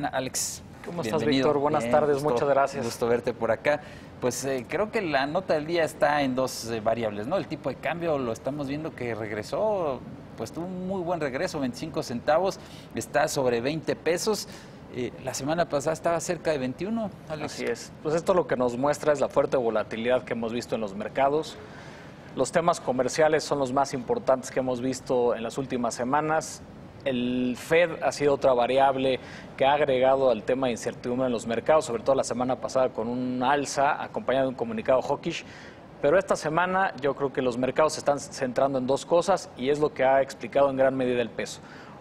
Alex, ¿Cómo estás, bienvenido. Víctor? Buenas tardes, muchas gracias. Gusto verte por acá. Pues creo que la nota del día está en dos variables, ¿no? El tipo de cambio lo estamos viendo que regresó, pues tuvo un muy buen regreso, 25 centavos, está sobre 20 pesos. La semana pasada estaba cerca de 21, Alex. Así es. Pues esto lo que nos muestra es la fuerte volatilidad que hemos visto en los mercados. Los temas comerciales son los más importantes que hemos visto en las últimas semanas. El Fed ha sido otra variable que ha agregado al tema de incertidumbre en los mercados, sobre todo la semana pasada con un alza acompañado de un comunicado hawkish. Pero esta semana yo creo que los mercados se están centrando en dos cosas y es lo que ha explicado en gran medida el peso.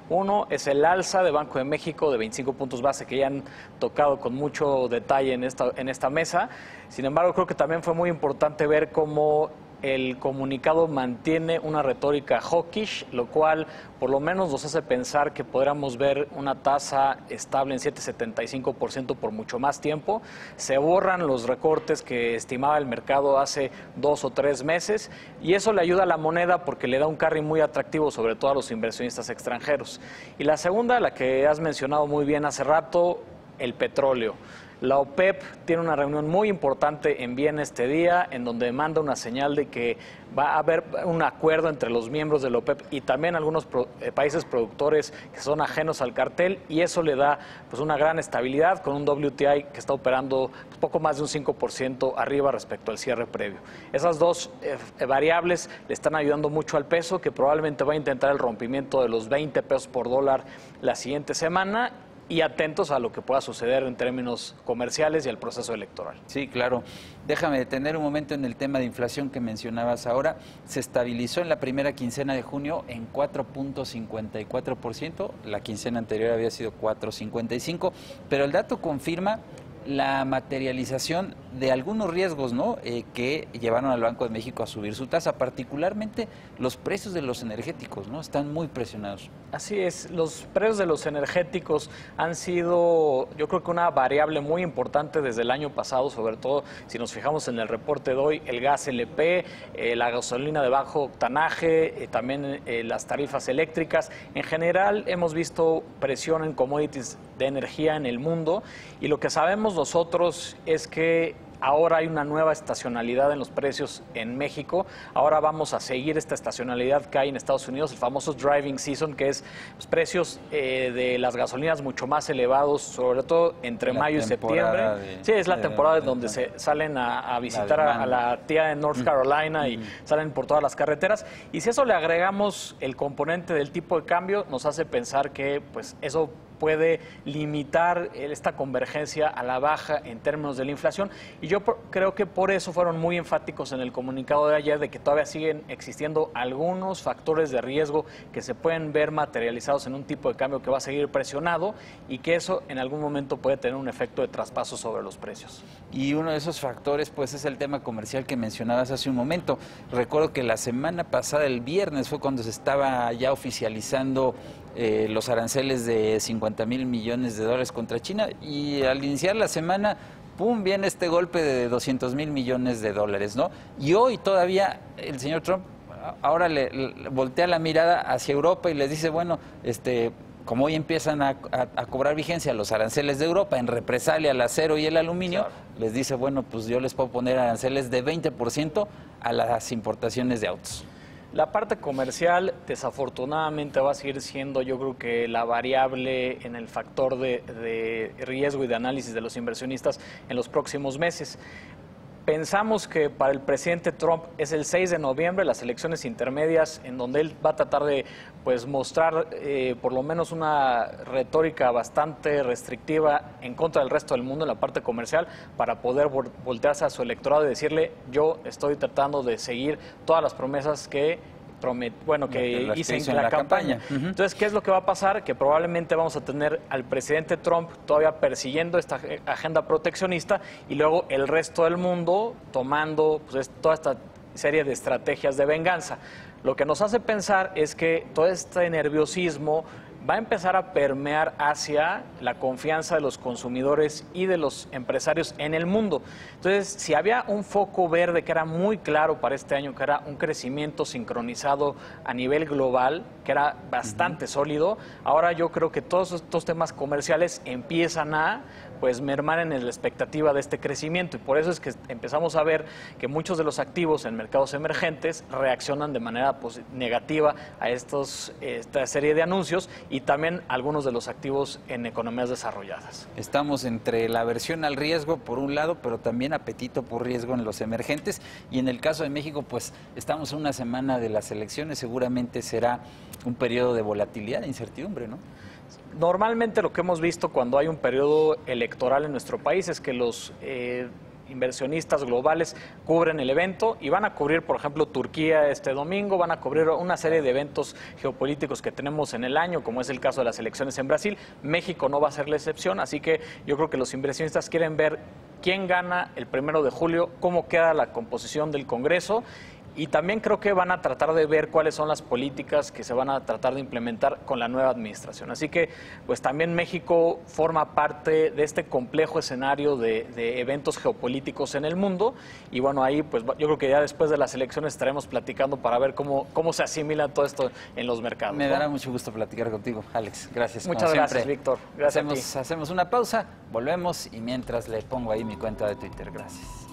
Uno es el alza de Banco de México de 25 puntos base que ya han tocado con mucho detalle en esta mesa. Sin embargo, creo que también fue muy importante ver cómo el comunicado mantiene una retórica hawkish, lo cual por lo menos nos hace pensar que podríamos ver una tasa estable en 7,75% por mucho más tiempo. Se borran los recortes que estimaba el mercado hace 2 o 3 meses y eso le ayuda a la moneda porque le da un carry muy atractivo, sobre todo a los inversionistas extranjeros. Y la segunda, la que has mencionado muy bien hace rato, el petróleo. La OPEP tiene una reunión muy importante en Viena este día, en donde manda una señal de que va a haber un acuerdo entre los miembros de la OPEP y también algunos países productores que son ajenos al cartel, y eso le da pues una gran estabilidad con un WTI que está operando pues, poco más de un 5% arriba respecto al cierre previo. Esas dos variables le están ayudando mucho al peso, que probablemente va a intentar el rompimiento de los 20 pesos por dólar la siguiente semana. Y atentos a lo que pueda suceder en términos comerciales y al proceso electoral. Sí, claro. Déjame detener un momento en el tema de inflación que mencionabas ahora. Se estabilizó en la primera quincena de junio en 4,54%. La quincena anterior había sido 4,55%, pero el dato confirma la materialización de algunos riesgos, ¿no? Que llevaron al Banco de México a subir su tasa, particularmente los precios de los energéticos, ¿no? Están muy presionados. Así es, los precios de los energéticos han sido, yo creo que una variable muy importante desde el año pasado, sobre todo si nos fijamos en el reporte de hoy, el gas LP, la gasolina de bajo octanaje, también las tarifas eléctricas. En general hemos visto presión en commodities de energía en el mundo, y lo que sabemos nosotros es que ahora hay una nueva estacionalidad en los precios en México. Ahora vamos a seguir esta estacionalidad que hay en Estados Unidos, el famoso driving season, que es los precios de las gasolinas mucho más elevados, sobre todo entre mayo y septiembre. Sí, es la temporada donde se salen a visitar a la tía de North Carolina y salen por todas las carreteras. Y si eso le agregamos el componente del tipo de cambio, nos hace pensar que pues eso puede limitar esta convergencia a la baja en términos de la inflación. Y yo creo que por eso fueron muy enfáticos en el comunicado de ayer de que todavía siguen existiendo algunos factores de riesgo que se pueden ver materializados en un tipo de cambio que va a seguir presionado y que eso en algún momento puede tener un efecto de traspaso sobre los precios. Y uno de esos factores pues es el tema comercial que mencionabas hace un momento. Recuerdo que la semana pasada, el viernes, fue cuando se estaba ya oficializando los aranceles de 50,000 millones de dólares contra China, y al iniciar la semana, ¡pum!, viene este golpe de 200,000 millones de dólares, ¿no? Y hoy todavía el señor Trump ahora le voltea la mirada hacia Europa y les dice, bueno, como hoy empiezan a cobrar vigencia los aranceles de Europa en represalia al acero y el aluminio, claro, les dice, bueno, pues yo les puedo poner aranceles de 20% a las importaciones de autos. La parte comercial desafortunadamente va a seguir siendo, yo creo que la variable en el factor de riesgo y de análisis de los inversionistas en los próximos meses. Pensamos que para el presidente Trump es el 6 de noviembre, las elecciones intermedias, en donde él va a tratar de pues, mostrar por lo menos una retórica bastante restrictiva en contra del resto del mundo en la parte comercial, para poder voltearse a su electorado y decirle, yo estoy tratando de seguir todas las promesas que hice en la campaña. Entonces, ¿qué es lo que va a pasar? Que probablemente vamos a tener al presidente Trump todavía persiguiendo esta agenda proteccionista y luego el resto del mundo tomando pues, toda esta serie de estrategias de venganza. Lo que nos hace pensar es que todo este nerviosismo va a empezar a permear hacia la confianza de los consumidores y de los empresarios en el mundo. Entonces, si había un foco verde que era muy claro para este año, que era un crecimiento sincronizado a nivel global, que era bastante sólido. Ahora yo creo que todos estos temas comerciales empiezan a pues mermar en la expectativa de este crecimiento, y por eso es que empezamos a ver que muchos de los activos en mercados emergentes reaccionan de manera negativa a esta serie de anuncios, y también algunos de los activos en economías desarrolladas. Estamos entre la aversión al riesgo por un lado, pero también apetito por riesgo en los emergentes, y en el caso de México pues estamos en una semana de las elecciones, seguramente será un periodo de volatilidad e incertidumbre, ¿no? Normalmente lo que hemos visto cuando hay un periodo electoral en nuestro país es que los inversionistas globales cubren el evento y van a cubrir, por ejemplo, Turquía este domingo, van a cubrir una serie de eventos geopolíticos que tenemos en el año, como es el caso de las elecciones en Brasil. México no va a ser la excepción, así que yo creo que los inversionistas quieren ver quién gana el 1 de julio, cómo queda la composición del Congreso. Y también creo que van a tratar de ver cuáles son las políticas que se van a tratar de implementar con la nueva administración. Así que, pues también México forma parte de este complejo escenario de eventos geopolíticos en el mundo. Y bueno, ahí pues yo creo que ya después de las elecciones estaremos platicando para ver cómo se asimila todo esto en los mercados. Me dará mucho gusto platicar contigo, Alex. Gracias. Muchas gracias, Víctor. Gracias a ti. Hacemos una pausa, volvemos y mientras le pongo ahí mi cuenta de Twitter. Gracias.